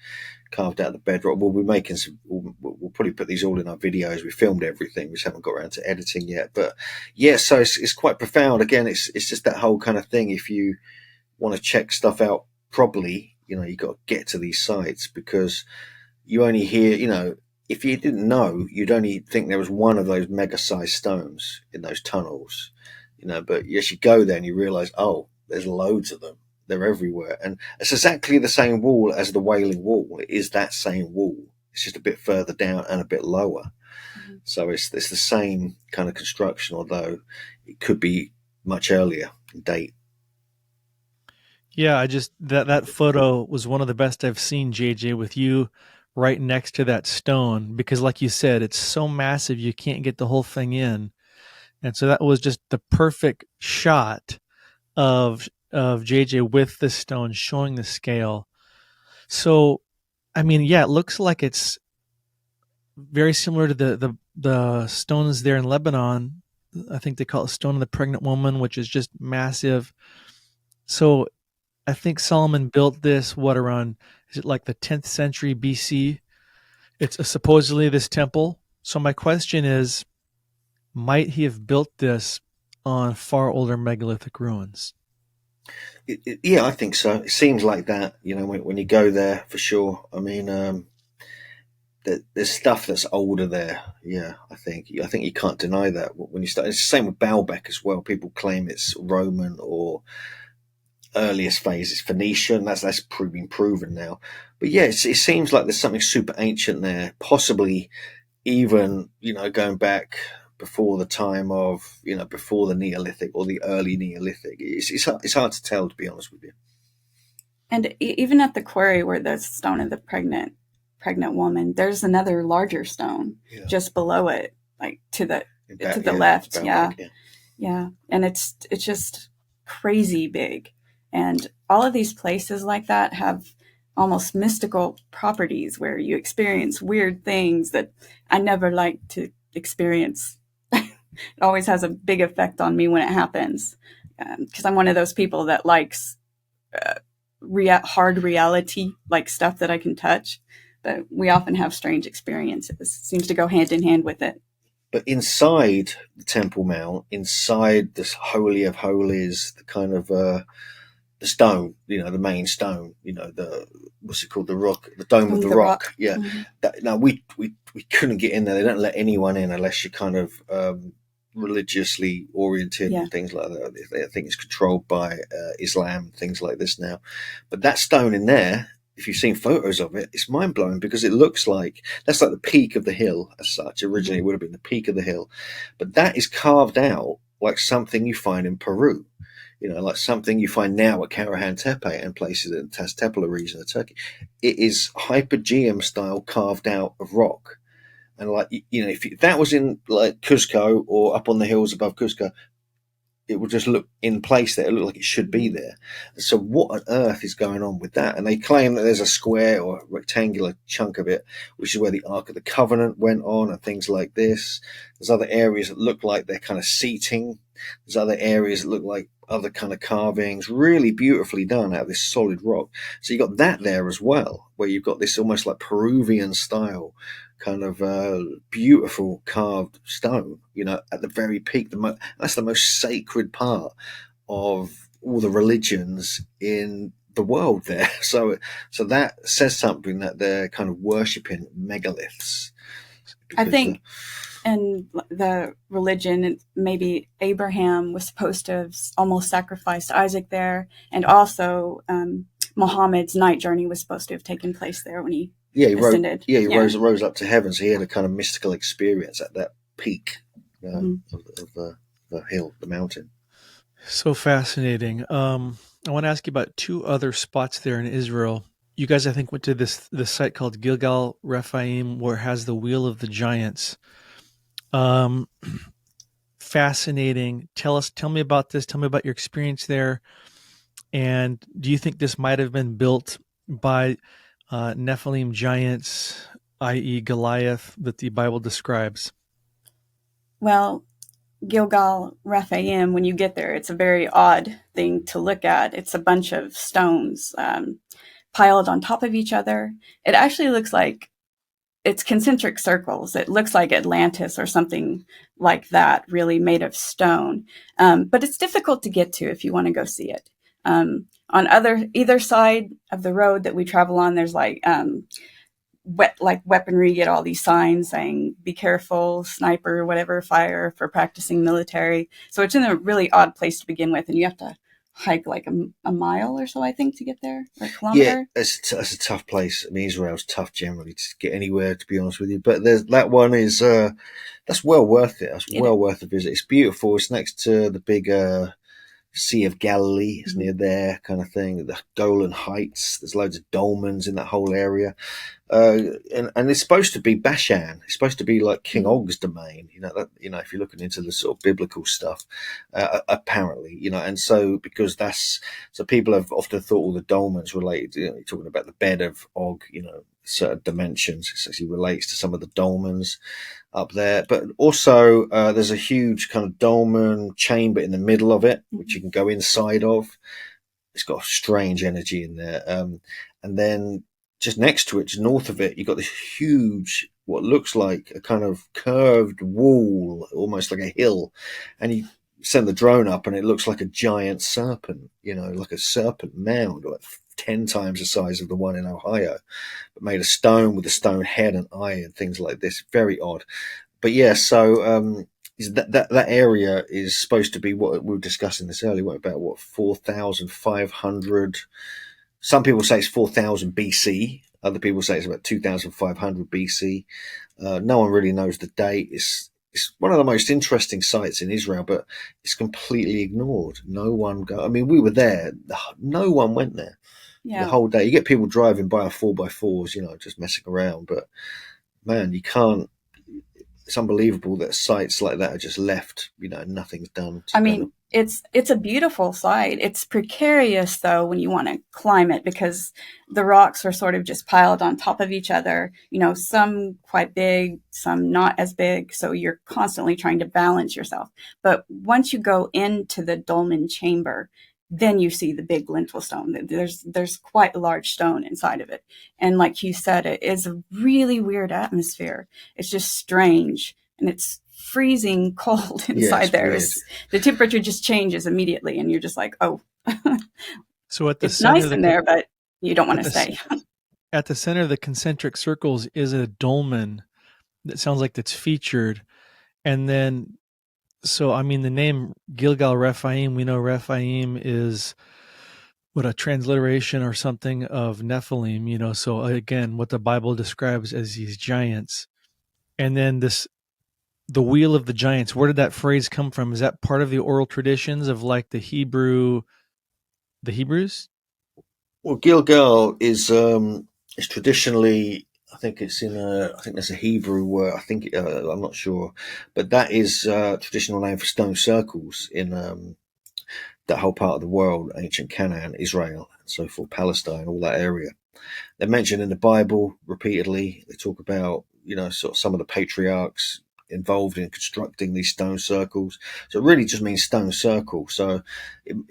carved out of the bedrock. We'll be making some. We'll probably put these all in our videos. We filmed everything. We just haven't got around to editing yet. But yeah, so it's quite profound. Again, it's just that whole kind of thing. If you want to check stuff out properly, you got to get to these sites because you only hear, if you didn't know, you'd only think there was one of those mega sized stones in those tunnels, but as you go there and you realize, oh, there's loads of them. They're everywhere. And it's exactly the same wall as the Wailing Wall. It is that same wall. It's just a bit further down and a bit lower. Mm-hmm. So it's the same kind of construction, although it could be much earlier in date. Yeah, I just that photo was one of the best I've seen, JJ, with you right next to that stone because like you said, it's so massive you can't get the whole thing in. And so that was just the perfect shot of JJ with the stone showing the scale. So I mean, yeah, it looks like it's very similar to the stones there in Lebanon. I think they call it Stone of the Pregnant Woman, which is just massive. So I think Solomon built this, around, is it like the 10th century BC? It's supposedly this temple. So my question is, might he have built this on far older megalithic ruins? Yeah, I think so. It seems like that, when you go there for sure. I mean, there's stuff that's older there. Yeah, I think you can't deny that when you start. It's the same with Baalbek as well. People claim it's Roman or earliest phase is Phoenician. That's been proven now. But yeah, it seems like there's something super ancient there, possibly even going back before the time of before the Neolithic or the early Neolithic. It's hard to tell, to be honest with you. And even at the quarry where the stone of the pregnant woman, there's another larger stone just below it, like to the left. Yeah, and it's just crazy big. And all of these places like that have almost mystical properties where you experience weird things that I never like to experience. It always has a big effect on me when it happens, because I'm one of those people that likes hard reality, like stuff that I can touch. But we often have strange experiences. It seems to go hand in hand with it. But inside the Temple Mount, inside this Holy of Holies, the kind of the stone, the main stone, what's it called, the rock, the dome of the rock. Yeah. Mm-hmm. Now we couldn't get in there. They don't let anyone in unless you're kind of religiously oriented and things like that. I think it's controlled by Islam, things like this now. But that stone in there, if you've seen photos of it, it's mind blowing because it looks like that's like the peak of the hill as such. Originally, it would have been the peak of the hill, but that is carved out like something you find in Peru. Like something you find now at Karahan Tepe and places in the Tpillars region of Turkey. It is hypogeum style carved out of rock. And like, if that was in like Cusco or up on the hills above Cusco, it would just look in place there. It looked like it should be there. So what on earth is going on with that? And they claim that there's a square or a rectangular chunk of it, which is where the Ark of the Covenant went on and things like this. There's other areas that look like they're kind of seating. There's other areas that look like other kind of carvings, really beautifully done out of this solid rock. So you got that there as well, where you've got this almost like Peruvian style kind of beautiful carved stone, at the very peak. That's the most sacred part of all the religions in the world there. So that says something that they're kind of worshipping megaliths. I think in the religion, maybe Abraham was supposed to have almost sacrificed Isaac there, and also Muhammad's night journey was supposed to have taken place there when he ascended. Rose up to heaven, so he had a kind of mystical experience at that peak of the hill, the mountain. So fascinating. I want to ask you about two other spots there in Israel. You guys, I think, went to this site called Gilgal Rephaim, where it has the Wheel of the Giants. Fascinating. Tell me about this. Tell me about your experience there. And do you think this might have been built by Nephilim giants, i.e. Goliath, that the Bible describes? Well, Gilgal Raphaim, when you get there, it's a very odd thing to look at. It's a bunch of stones piled on top of each other. It actually looks like it's concentric circles. It looks like Atlantis or something like that, really made of stone. But it's difficult to get to if you want to go see it. On either side of the road that we travel on, there's like weaponry. You get all these signs saying "Be careful, sniper, whatever, fire" for practicing military. So it's in a really odd place to begin with, and you have to hike like a mile or so, I think, to get there, or a kilometer. Yeah, it's a tough place. I mean, Israel's tough generally to get anywhere, to be honest with you. But that one is that's well worth it. That's well worth a visit. It's beautiful. It's next to the big Sea of Galilee. It's near there, kind of thing. The Golan Heights. There's loads of dolmens in that whole area. And it's supposed to be Bashan. It's supposed to be like King Og's domain. If you're looking into the sort of biblical stuff, apparently, and so people have often thought all the dolmens related. You're talking about the bed of Og, certain dimensions. It actually relates to some of the dolmens up there, but also there's a huge kind of dolmen chamber in the middle of it, which you can go inside of. It's got a strange energy in there, and then just next to it, just north of it, you've got this huge, what looks like a kind of curved wall, almost like a hill. And you send the drone up and it looks like a giant serpent, like a serpent mound, like 10 times the size of the one in Ohio, but made of stone with a stone head and eye and things like this. Very odd. But yeah, so that area is supposed to be, what we were discussing this earlier, 4,500. Some people say it's 4,000 BC. Other people say it's about 2,500 BC. No one really knows the date. It's one of the most interesting sites in Israel, but it's completely ignored. No one I mean, we were there. No one went there the whole day. You get people driving by on 4x4s, just messing around. But man, you can't. It's unbelievable that sites like that are just left. Nothing's done. I mean, it's a beautiful site. It's precarious though when you want to climb it, because the rocks are sort of just piled on top of each other. Some quite big, some not as big. So you're constantly trying to balance yourself. But once you go into the dolmen chamber, then you see the big lintel stone. There's quite a large stone inside of it. And like Hugh said, it is a really weird atmosphere. It's just strange. And it's freezing cold inside there. The temperature just changes immediately. And you're just like, oh, so at the it's nice in there, but you don't want to stay. At the center of the concentric circles is a dolmen that sounds like that's featured. And then, so, I mean, the name Gilgal Rephaim, we know Rephaim is a transliteration or something of Nephilim, so again, what the Bible describes as these giants. And then the wheel of the giants, where did that phrase come from? Is that part of the oral traditions of like the Hebrews? Well, Gilgal is traditionally, I think there's a Hebrew word. I'm not sure, but that is a traditional name for stone circles in that whole part of the world, ancient Canaan, Israel, and so forth, Palestine, all that area. They're mentioned in the Bible repeatedly. They talk about, sort of some of the patriarchs involved in constructing these stone circles. So it really just means stone circle. So,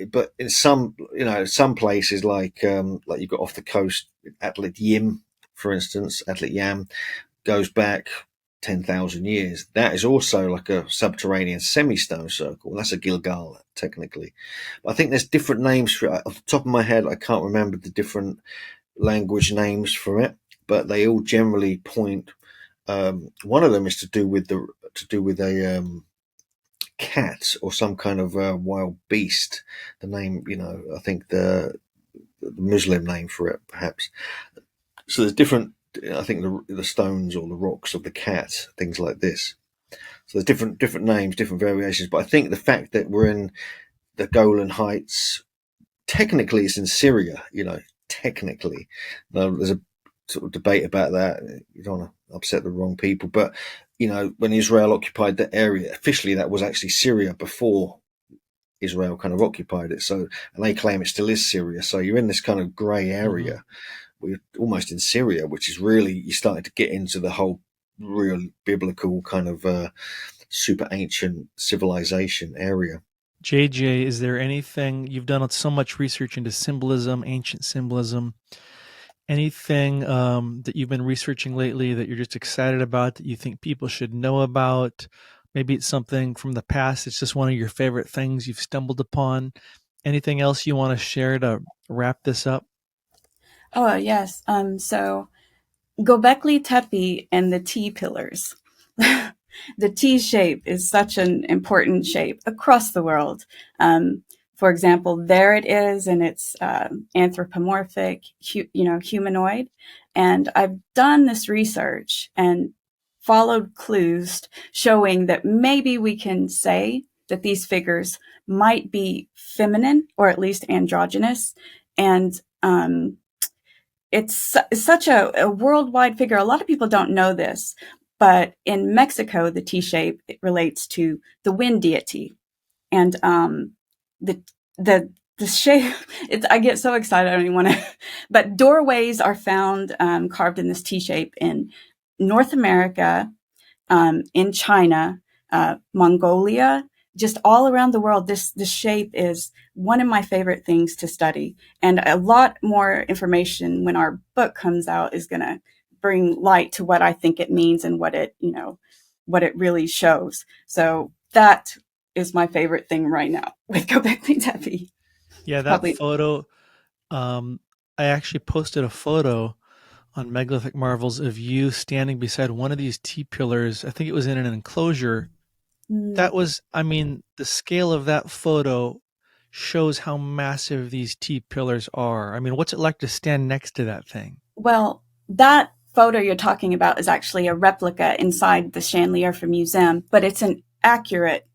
but in some places like you've got off the coast, Atlet Yim, for instance, Atlet Yam goes back 10,000 years. That is also like a subterranean semi-stone circle. That's a Gilgal, technically. But I think there's different names for it. Off the top of my head, I can't remember the different language names for it, but they all generally point. One of them is to do with a cat or some kind of wild beast. The name, I think the Muslim name for it, perhaps. So there's different. I think the stones or the rocks of the cat, things like this. So there's different names, different variations. But I think the fact that we're in the Golan Heights, technically it's in Syria. Technically, there's a sort of debate about that. You don't want to upset the wrong people, but when Israel occupied that area, officially that was actually Syria before Israel kind of occupied it. So, and they claim it still is Syria. So you're in this kind of grey area. we're almost in Syria, which is really, you started to get into the whole real biblical kind of super ancient civilization area. JJ, is there anything, you've done so much research into symbolism, ancient symbolism, anything that you've been researching lately that you're just excited about, that you think people should know about? Maybe it's something from the past, it's just one of your favorite things you've stumbled upon. Anything else you want to share to wrap this up? Oh, yes. So Göbekli Tepe and the Tpillars. The T shape is such an important shape across the world. For example, there it is, and it's anthropomorphic, humanoid. And I've done this research and followed clues showing that maybe we can say that these figures might be feminine or at least androgynous. And it's such a worldwide figure. A lot of people don't know this, but in Mexico, the T shape relates to the wind deity, and the shape. I get so excited. I don't even want to. But doorways are found carved in this T shape in North America, in China, Mongolia, just all around the world. This shape is one of my favorite things to study, and a lot more information when our book comes out is going to bring light to what I think it means and what it really shows. So that is my favorite thing right now with Göbekli Tepe. Yeah, that photo, I actually posted a photo on Megalithic Marvels of you standing beside one of these T-pillars. I think it was in an enclosure. That was, I mean, the scale of that photo shows how massive these T-pillars are. I mean, what's it like to stand next to that thing? Well, that photo you're talking about is actually a replica inside the Chandelier Museum, but it's an accurate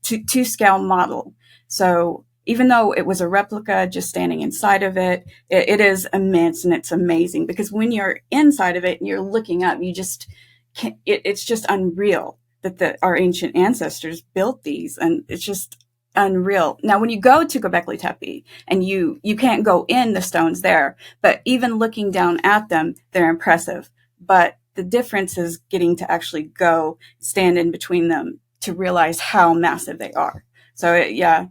two-scale model. So even though it was a replica just standing inside of it, it is immense and it's amazing, because when you're inside of it and you're looking up, you just can't, it's just unreal that our ancient ancestors built these, and it's just unreal. Now, when you go to Göbekli Tepe, and you can't go in the stones there, but even looking down at them, they're impressive. But the difference is getting to actually go stand in between them to realize how massive they are. So yeah,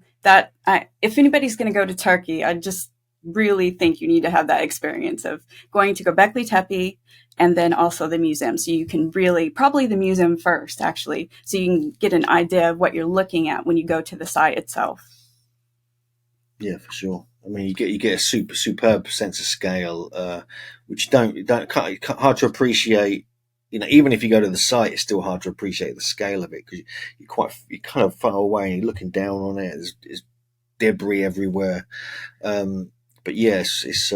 if anybody's going to go to Turkey, I just really think you need to have that experience of going to Göbekli Tepe and then also the museum. So you can probably the museum first, actually, so you can get an idea of what you're looking at when you go to the site itself. Yeah, for sure. I mean, you get a superb sense of scale, which hard to appreciate. Even if you go to the site, it's still hard to appreciate the scale of it, because you're kind of far away and you're looking down on it. There's debris everywhere. But yes, it's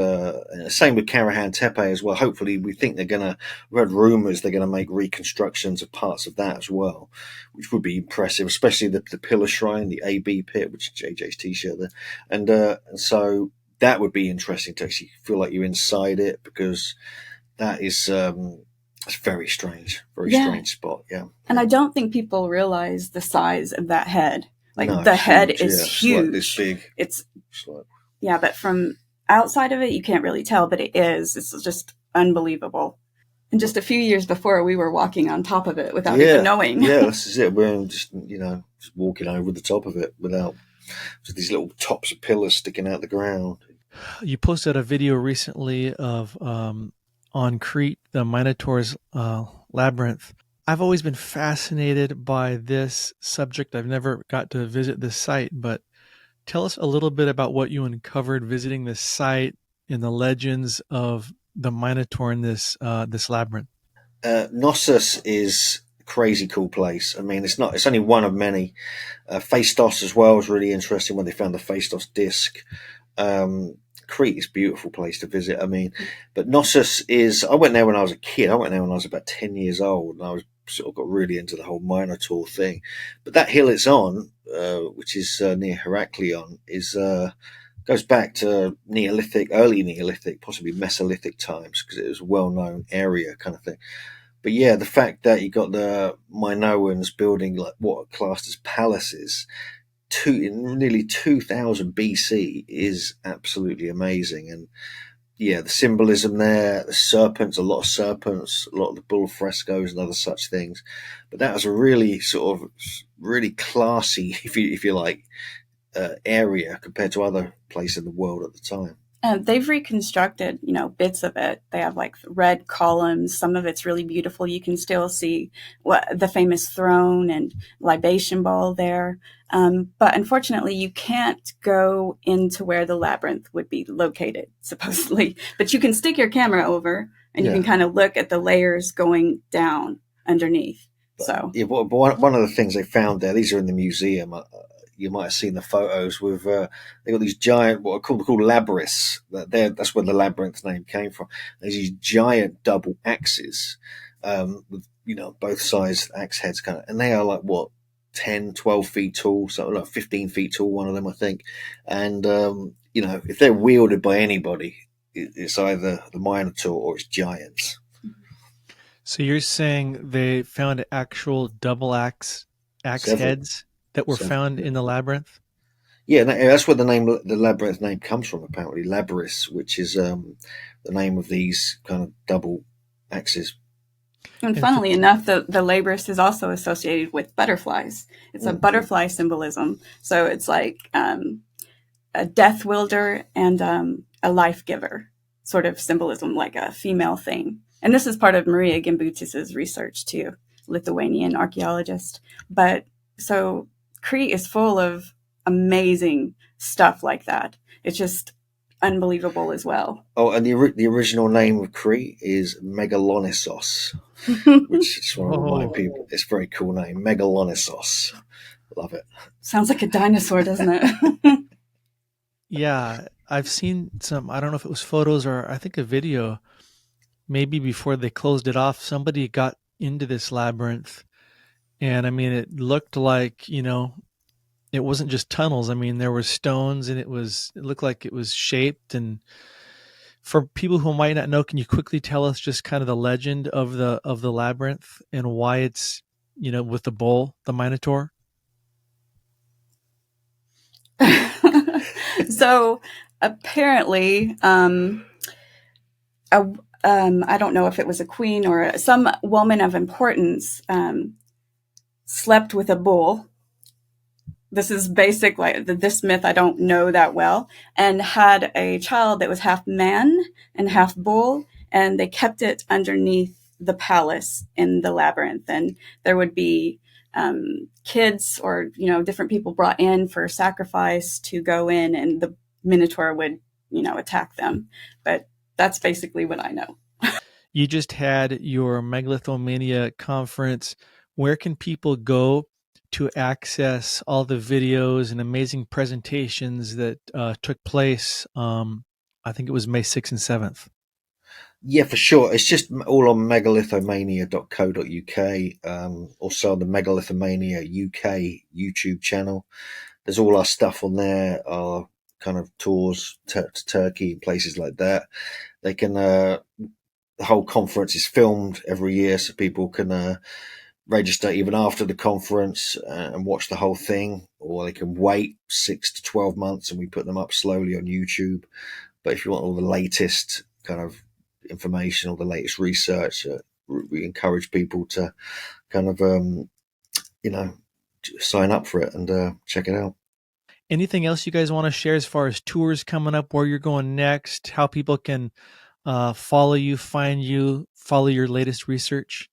same with Karahan Tepe as well. Hopefully, we've heard rumours they're going to make reconstructions of parts of that as well, which would be impressive, especially the Pillar Shrine, the AB pit, which is JJ's t-shirt there. And so that would be interesting to actually feel like you're inside it, because that is it's very strange spot. Yeah. And I don't think people realize the size of that head. The head is huge. Like this big. Yeah, but from outside of it, you can't really tell, but it is. It's just unbelievable. And just a few years before, we were walking on top of it without even knowing. Yeah, this is it. We're just walking over the top of it without just these little tops of pillars sticking out the ground. You posted a video recently of on Crete, the Minotaurs Labyrinth. I've always been fascinated by this subject. I've never got to visit this site, but tell us a little bit about what you uncovered visiting this site and the legends of the Minotaur in this labyrinth. Knossos is a crazy cool place. I mean, it's only one of many. Phaistos as well was really interesting when they found the Phaistos disc. Crete is a beautiful place to visit. I mean, but Knossos I went there when I was a kid. I went there when I was about 10 years old, and I was sort of got really into the whole Minotaur thing. But that hill it's on, which is near Heraklion, goes back to early Neolithic, possibly Mesolithic times, because it was a well-known area kind of thing. But yeah, the fact that you got the Minoans building like what are classed as palaces in nearly 2000 BC is absolutely amazing. And the symbolism there, the serpents, a lot of serpents, a lot of the bull frescoes and other such things. But that was a really sort of really classy, if you like, area compared to other places in the world at the time. They've reconstructed, bits of it. They have like red columns. Some of it's really beautiful. You can still see the famous throne and libation bowl there. But unfortunately, you can't go into where the labyrinth would be located, supposedly. But you can stick your camera over and you can kind of look at the layers going down underneath. But one of the things they found there, these are in the museum. You might have seen the photos with they got these giant, what are called labyrinths. That's where the labyrinth name came from. There's these giant double axes with both sides axe heads and they are like 10, 12 feet tall, so like 15 feet tall. One of them, I think, and if they're wielded by anybody, it's either the Minotaur or it's giants. So you're saying they found actual double axe heads that were found in the labyrinth? Yeah, that's where the labyrinth name comes from, apparently. Labyrinth, which is the name of these kind of double axes. And funnily enough, the labyrinth is also associated with butterflies. It's a butterfly symbolism. So it's like a death wielder and a life giver sort of symbolism, like a female thing. And this is part of Maria Gimbutas's research too, Lithuanian archaeologist. But so Crete is full of amazing stuff like that. It's just unbelievable as well. Oh, and the original name of Crete is Megalithomania, which just want to remind people, it's a very cool name, Megalithomania. Love it. Sounds like a dinosaur, doesn't it? Yeah, I've seen some, I don't know if it was photos or I think a video, maybe before they closed it off, somebody got into this labyrinth. And I mean, it looked like, it wasn't just tunnels. I mean, there were stones and it looked like it was shaped. And for people who might not know, can you quickly tell us just kind of the legend of the labyrinth and why it's, with the bull, the Minotaur? So apparently, I don't know if it was a queen or some woman of importance, slept with a bull. This is basic, like this myth I don't know that well, and had a child that was half man and half bull, and they kept it underneath the palace in the labyrinth. And there would be kids or different people brought in for sacrifice to go in, and the Minotaur would attack them. But that's basically what I know. You just had your Megalithomania Conference. Where can people go to access all the videos and amazing presentations that took place? I think it was May 6th and 7th. Yeah, for sure. It's just all on megalithomania.co.uk. Also the Megalithomania UK YouTube channel. There's all our stuff on there, our kind of tours to Turkey, places like that. They can, the whole conference is filmed every year, so people can register even after the conference and watch the whole thing, or they can wait 6 to 12 months and we put them up slowly on YouTube. But if you want all the latest kind of information or the latest research, we encourage people to kind of sign up for it and check it out. Anything else you guys want to share as far as tours coming up, where you're going next, how people can follow you, find you, follow your latest research?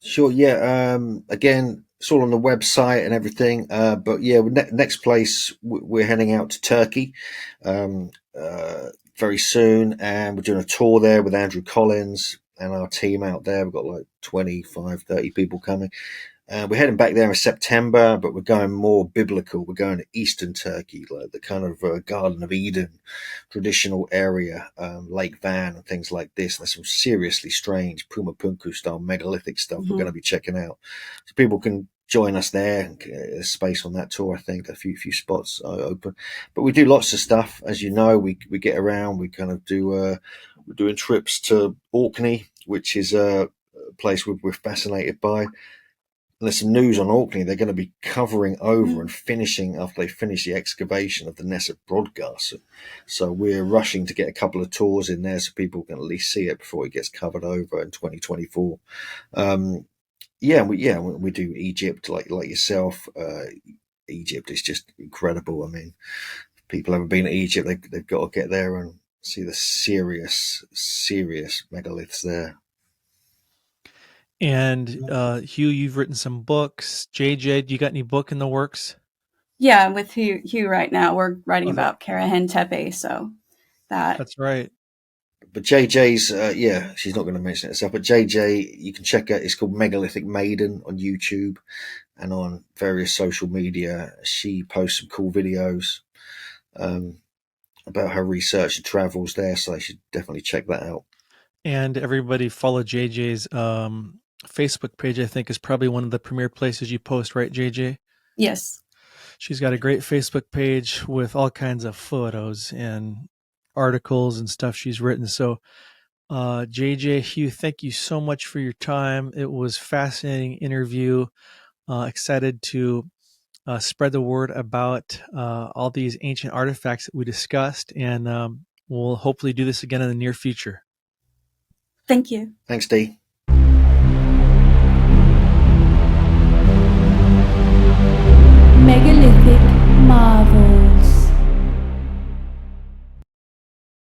Sure, yeah. Again, it's all on the website and everything. But yeah, next place we're heading out to Turkey very soon, and we're doing a tour there with Andrew Collins and our team out there. We've got like 25, 30 people coming. We're heading back there in September, but we're going more biblical. We're going to Eastern Turkey, like the kind of Garden of Eden traditional area, Lake Van and things like this. There's some seriously strange Puma Punku style megalithic stuff we're going to be checking out. So people can join us there. There's space on that tour, I think. A few spots are open. But we do lots of stuff. As you know, we get around. We kind of do, we're doing trips to Orkney, which is a place we're fascinated by. there's some news on Orkney. They're going to be covering over and finishing after they finish the excavation of the Nessa broadcast. So we're rushing to get a couple of tours in there so people can at least see it before it gets covered over in 2024. We do Egypt like yourself. Egypt is just incredible. I mean, if people haven't been to Egypt, they've got to get there and see the serious megaliths there. And Hugh, you've written some books. JJ, do you got any book in the works? Yeah, with Hugh right now, we're writing about Karahan Tepe, so that's right. But JJ's, she's not going to mention it herself, but JJ, you can check out, it's called Megalithic Maiden on YouTube and on various social media. She posts some cool videos about her research and travels there, so you should definitely check that out. And everybody follow JJ's Facebook page, I think, is probably one of the premier places you post, right, JJ? Yes. She's got a great Facebook page with all kinds of photos and articles and stuff she's written. So, JJ, Hugh, thank you so much for your time. It was a fascinating interview. Excited to spread the word about all these ancient artifacts that we discussed, and we'll hopefully do this again in the near future. Thank you. Thanks, Dee.